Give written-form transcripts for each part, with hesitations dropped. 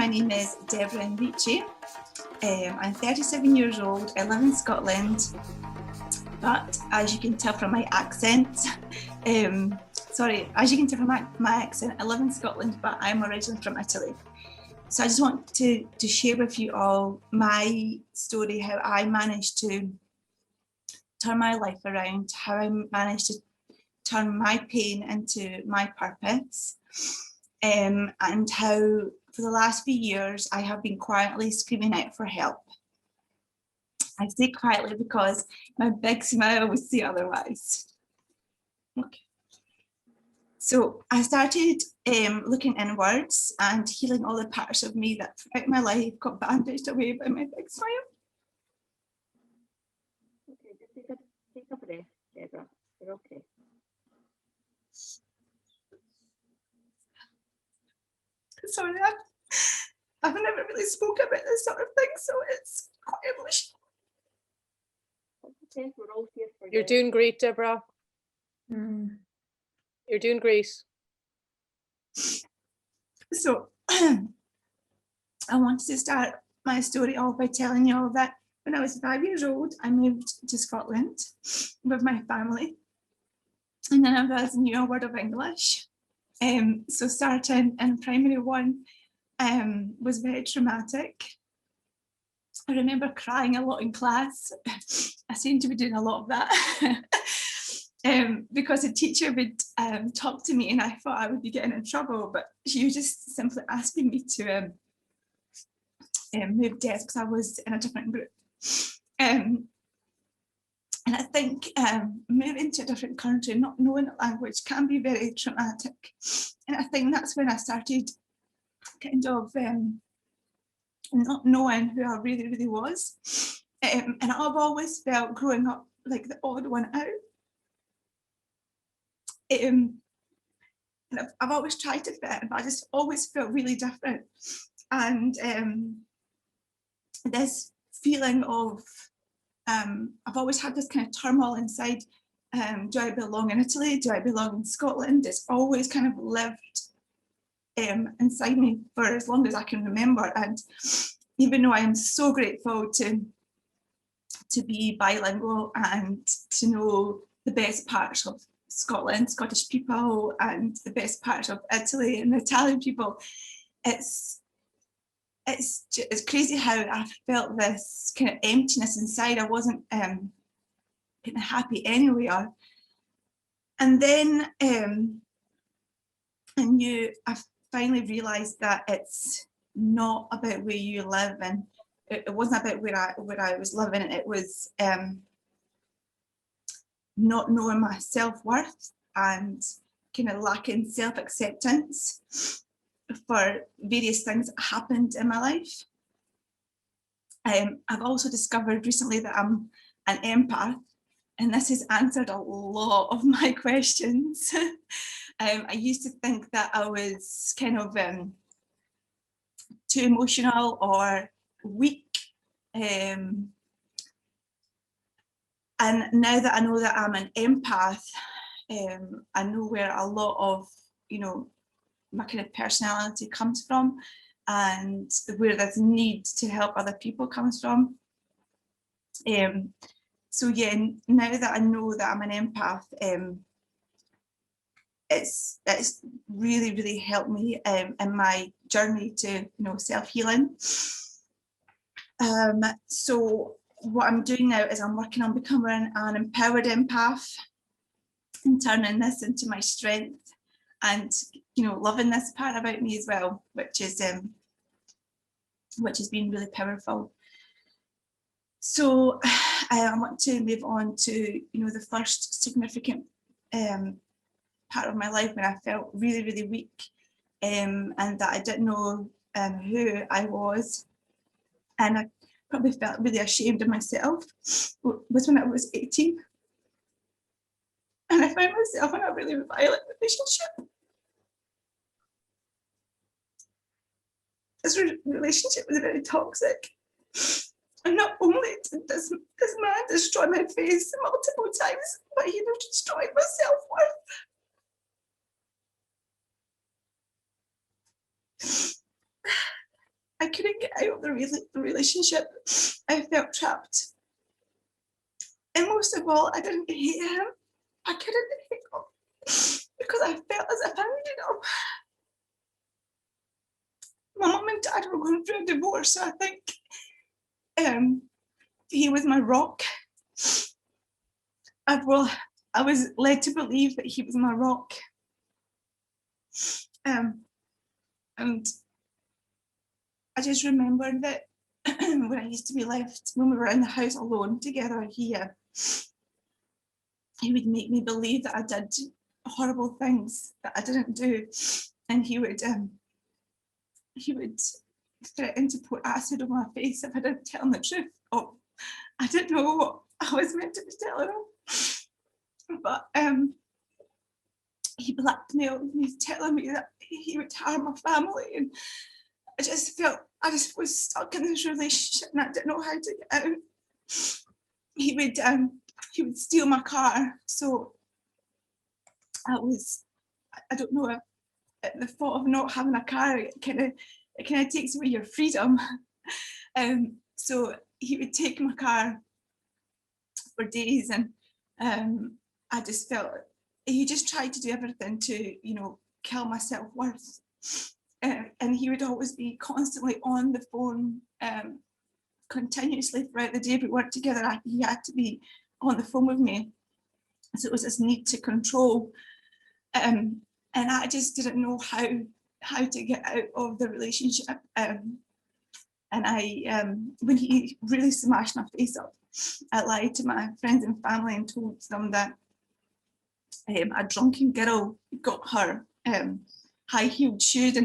my name is Deborah Enrici. I'm 37 years old. I live in Scotland, but as you can tell from my accent, as you can tell from my accent, I live in Scotland, but I'm originally from Italy. So I just want to share with you all my story, how I managed to turn my life around, how I managed to turn my pain into my purpose, and how for the last few years I have been quietly screaming out for help. I say quietly because my big smile would say otherwise. Okay. So I started looking inwards and healing all the parts of me that throughout my life got bandaged away by my big smile. Okay, just take a breath, Deborah. You're okay. Sorry, I've never really spoken about this sort of thing, so it's quite emotional. Okay, we're all here for you. You're doing great, Deborah. You're doing great. So I wanted to start my story off by telling you all that when I was 5 years old, I moved to Scotland with my family. And then I was knew a word of English. So starting in primary one was very traumatic. I remember crying a lot in class. I seem to be doing a lot of that. Because the teacher would talk to me and I thought I would be getting in trouble, but she was just simply asking me to move desks. I was in a different group. And I think moving to a different country, not knowing the language can be very traumatic. And I think that's when I started kind of not knowing who I really, really was. And I've always felt growing up like the odd one out. And I've always tried to fit in, but I just always felt really different. And this feeling of, I've always had this kind of turmoil inside. Do I belong in Italy? Do I belong in Scotland? It's always kind of lived inside me for as long as I can remember. And even though I am so grateful to be bilingual and to know the best parts of Scotland, Scottish people, and the best parts of Italy and Italian people, it's crazy how I felt this kind of emptiness inside. I wasn't kind of happy anywhere. And then I finally realised that it's not about where you live, and it wasn't about where I was living. It was not knowing my self-worth and kind of lacking self-acceptance for various things that happened in my life. I've also discovered recently that I'm an empath, and this has answered a lot of my questions. I used to think that I was kind of too emotional or weak. And now that I know that I'm an empath, I know where a lot of, my kind of personality comes from, and where this need to help other people comes from. So yeah, now that I know that I'm an empath, it's really, really helped me in my journey to self-healing. So what I'm doing now is I'm working on becoming an empowered empath and turning this into my strength, and loving this part about me as well, which has been really powerful. So I want to move on to the first significant part of my life when I felt really, really weak, and that I didn't know who I was, and I probably felt really ashamed of myself, was when I was 18. And I found myself in a really violent relationship. This relationship was very toxic. And not only did this man destroy my face multiple times, but he destroyed my self-worth. I couldn't get out of the relationship. I felt trapped. And most of all, I didn't hate him. I couldn't hate him because I felt as if I needed him. My mum and dad were going through a divorce, so I think he was my rock. I was led to believe that he was my rock. And I just remember that when I used to be left, when we were in the house alone together, he would make me believe that I did horrible things that I didn't do, and he would threaten to put acid on my face if I didn't tell him the truth. Oh, I didn't know what I was meant to be telling him, but he blackmailed me, telling me that he would harm my family, and I just was stuck in this relationship and I didn't know how to get out. He would steal my car, so I don't know, the thought of not having a car, it kind of takes away your freedom. So he would take my car for days, and I just felt he just tried to do everything to, kill my self-worth. And he would always be constantly on the phone, continuously throughout the day we worked together. He had to be on the phone with me. So it was this need to control. And I just didn't know how to get out of the relationship. And when he really smashed my face up, I lied to my friends and family and told them that a drunken girl got her high-heeled shoes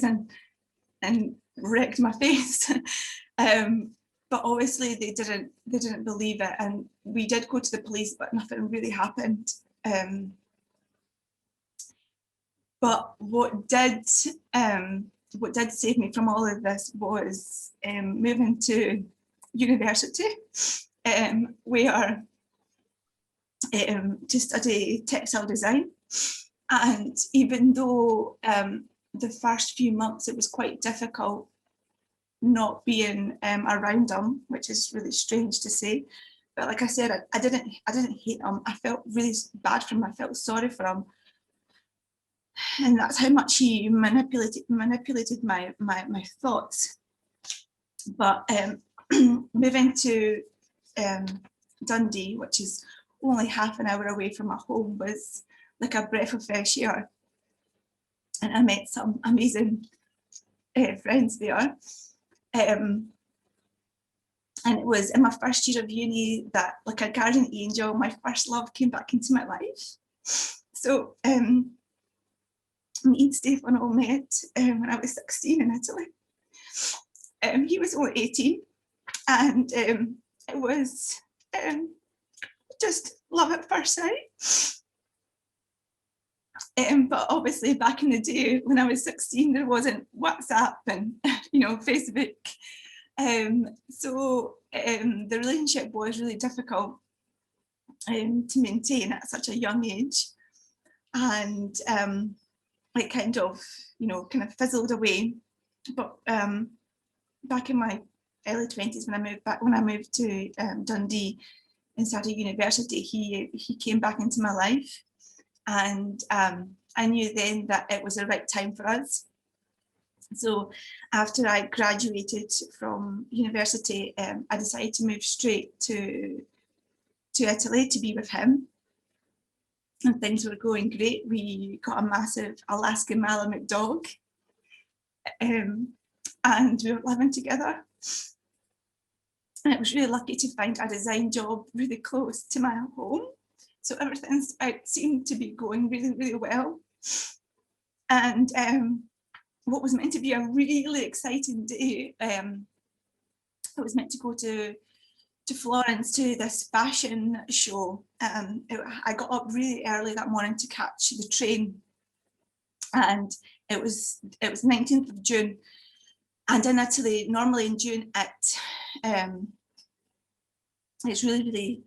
and wrecked my face. But obviously they didn't believe it, and we did go to the police, but nothing really happened. But what did save me from all of this was moving to university, where to study textile design. And even though the first few months it was quite difficult not being around him, which is really strange to say, but like I said, I didn't hate him. I felt really bad for him. I felt sorry for him, and that's how much he manipulated my thoughts. But moving to Dundee, which is only half an hour away from my home, was like a breath of fresh air, and I met some amazing friends there. And it was in my first year of uni that, like a guardian angel, my first love came back into my life. So me and Stefano met when I was 16 in Italy. He was only 18, and it was just love at first sight. But obviously back in the day when I was 16, there wasn't WhatsApp and Facebook. So the relationship was really difficult to maintain at such a young age, and it kind of fizzled away. But back in my early 20s, when I moved to Dundee and started university, he came back into my life, and I knew then that it was the right time for us. So after I graduated from university, I decided to move straight to Italy to be with him, and things were going great. We got a massive Alaskan Malamute dog, and we were living together. And I was really lucky to find a design job really close to my home. So everything seemed to be going really, really well. And what was meant to be a really exciting day, I was meant to go to Florence to this fashion show. I got up really early that morning to catch the train, and it was 19th of June. And in Italy, normally in June, it's really, really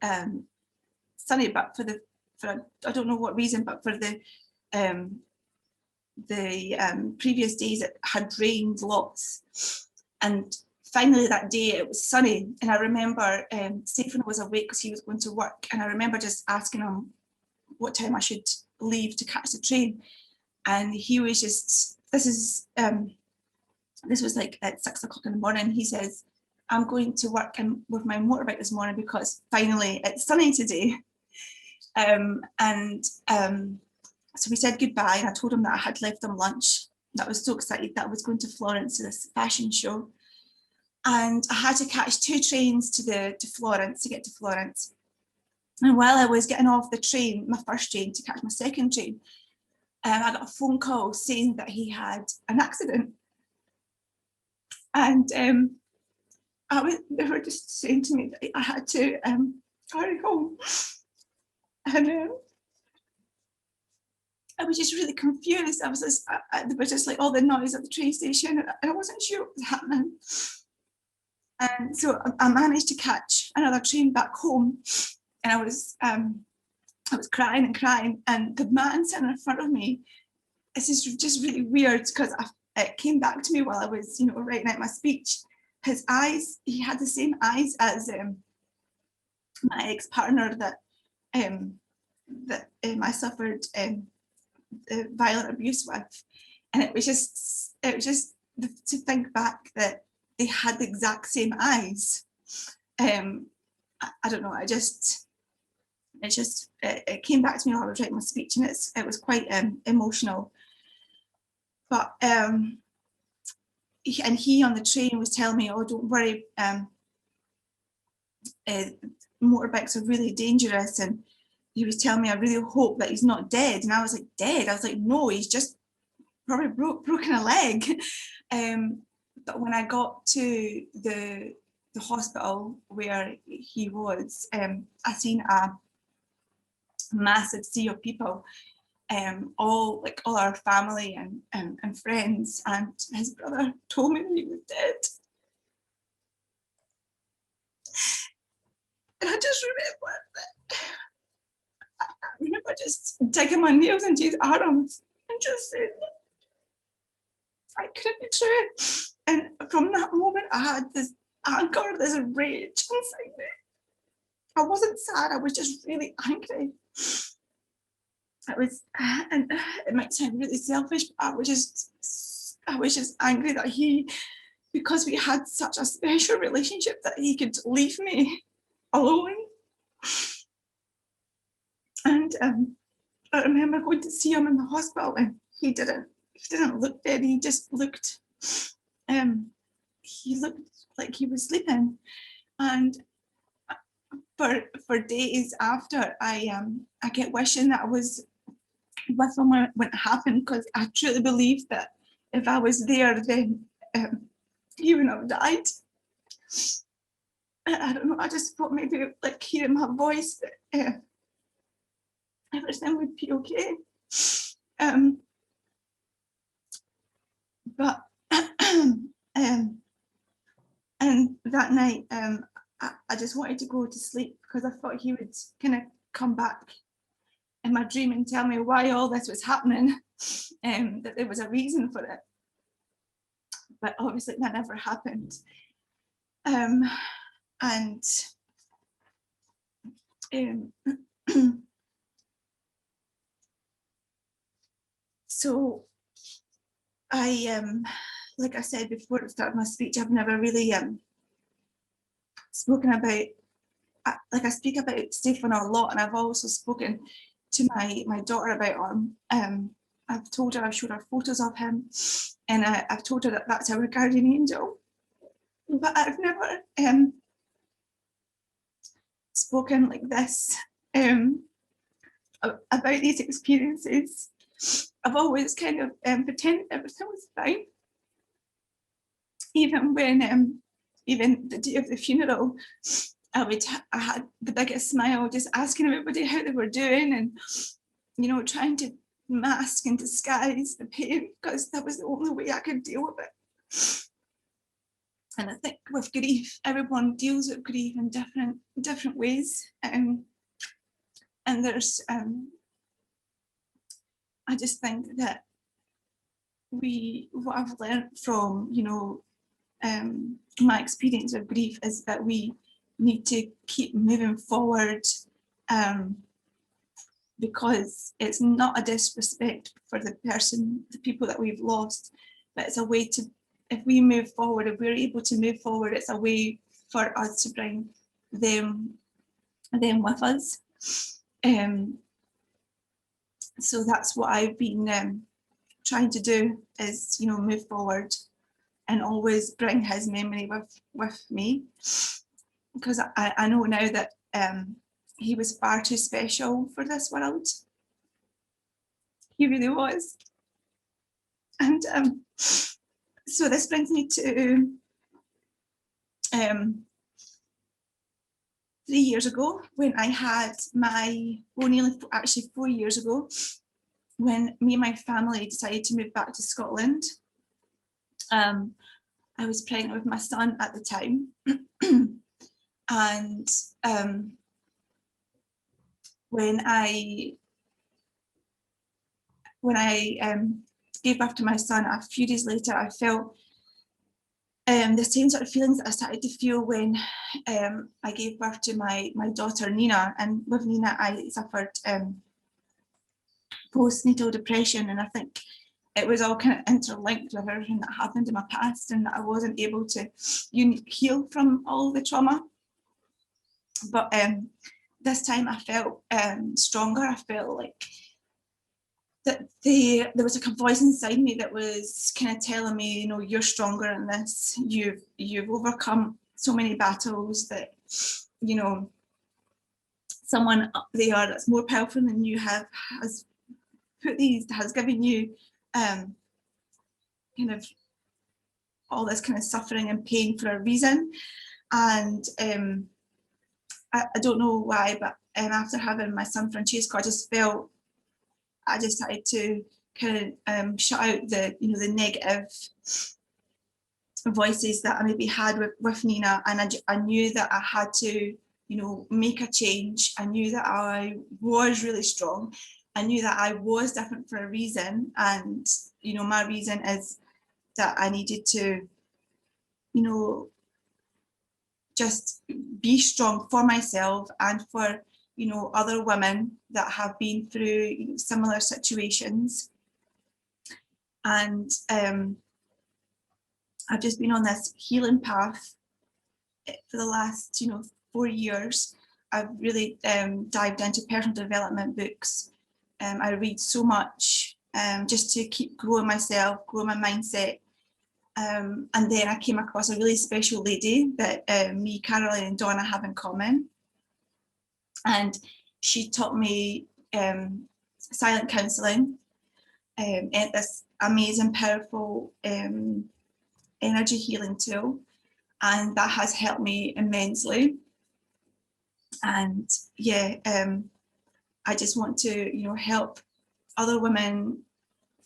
sunny, but for I don't know what reason, but for the previous days it had rained lots, And finally that day it was sunny, and I remember Stephen was awake because he was going to work, and I remember just asking him what time I should leave to catch the train, and he was just, this was like at 6 o'clock in the morning. He says, I'm going to work with my motorbike this morning because finally it's sunny today. So we said goodbye, and I told him that I had left him lunch, that I was so excited that I was going to Florence to this fashion show. And I had to catch 2 trains to Florence, to get to Florence. And while I was getting off the train, my first train, to catch my second train, I got a phone call saying that he had an accident. And they were just saying to me that I had to hurry home. And I was just really confused. I was just, there was just like all the noise at the train station, and I wasn't sure what was happening. And so I managed to catch another train back home, and I was crying and crying. And the man sitting in front of me, this is just really weird because it came back to me while I was, writing out my speech. His eyes, he had the same eyes as my ex-partner that I suffered violent abuse with, and it was just to think back that they had the exact same eyes. I don't know. It came back to me while I was writing my speech, and it was quite emotional. But he on the train was telling me, "Oh, don't worry. Motorbikes are really dangerous," and he was telling me, "I really hope that he's not dead." And I was like, "Dead?" I was like, "No, he's just probably broken a leg." But when I got to the hospital where he was, I seen a massive sea of people, all our family and friends, and his brother told me that he was dead. And I just remember just digging my nails into his arms and just saying, "It couldn't be true." And from that moment, I had this anger, this rage inside me. I wasn't sad, I was just really angry. And it might sound really selfish, but I was just angry that because we had such a special relationship, that he could leave me alone. And I remember going to see him in the hospital, and he didn't look dead. He just looked, he looked like he was sleeping. And for days after, I kept wishing that I was with him when it happened, because I truly believed that if I was there, then he wouldn't have died. I don't know, I just thought maybe hearing my voice, that everything would be okay. But and that night, I just wanted to go to sleep, because I thought he would kind of come back in my dream and tell me why all this was happening, that there was a reason for it. But obviously that never happened. So I, like I said before at the start of my speech, I've never really spoken about, I speak about Stephen a lot, and I've also spoken to my daughter about him. I've told her, I've showed her photos of him, and I've told her that that's our guardian angel. But I've never spoken like this about these experiences. I've always kind of pretended everything was fine. Even when, even the day of the funeral, I had the biggest smile, just asking everybody how they were doing, and trying to mask and disguise the pain, because that was the only way I could deal with it. And I think with grief, everyone deals with grief in different ways, and there's I just think that what I've learned from my experience of grief is that we need to keep moving forward, because it's not a disrespect for the people that we've lost, but it's a way to, if we move forward, if we're able to move forward, it's a way for us to bring them with us. So that's what I've been trying to do, is, you know, move forward and always bring his memory with me, because I know now that he was far too special for this world. He really was. And so this brings me to 3 years ago, when I had my, well, nearly actually 4 years ago, when me and my family decided to move back to Scotland. I was pregnant with my son at the time. And when I gave birth to my son, a few days later, I felt the same sort of feelings that I started to feel when I gave birth to my daughter Nina. And with Nina, I suffered postnatal depression, and I think it was all kind of interlinked with everything that happened in my past, and that I wasn't able to heal from all the trauma. But this time I felt stronger. I felt like that there was like a voice inside me that was kind of telling me, you know, you're stronger in this. You've overcome so many battles, that, you know, someone up there that's more powerful than you has given you kind of all this kind of suffering and pain for a reason. And I don't know why, but after having my son Francesco, I just started to kind of shut out the negative voices that I maybe had with Nina, and I knew that I had to, you know, make a change. I knew that I was really strong. I knew that I was different for a reason, and, you know, my reason is that I needed to, you know, just be strong for myself and for, you know, other women that have been through, you know, similar situations. And I've just been on this healing path for the last, you know, 4 years. I've really dived into personal development books. I read so much just to keep growing myself, growing my mindset. And then I came across a really special lady that me, Caroline and Donna have in common. And she taught me silent counselling, and this amazing, powerful energy healing tool. And that has helped me immensely. And yeah, I just want to, you know, help other women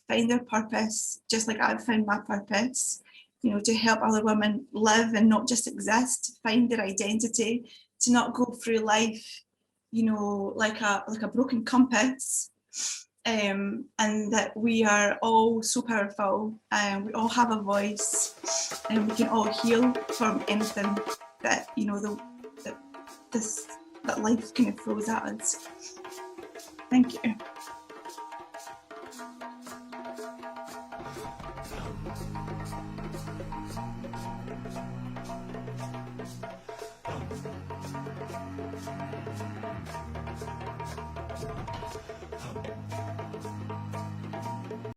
find their purpose, just like I've found my purpose, you know, to help other women live and not just exist, find their identity, to not go through life, you know, like a broken compass, and that we are all so powerful, and we all have a voice, and we can all heal from anything that, you know, that life kind of throws at us. Thank you.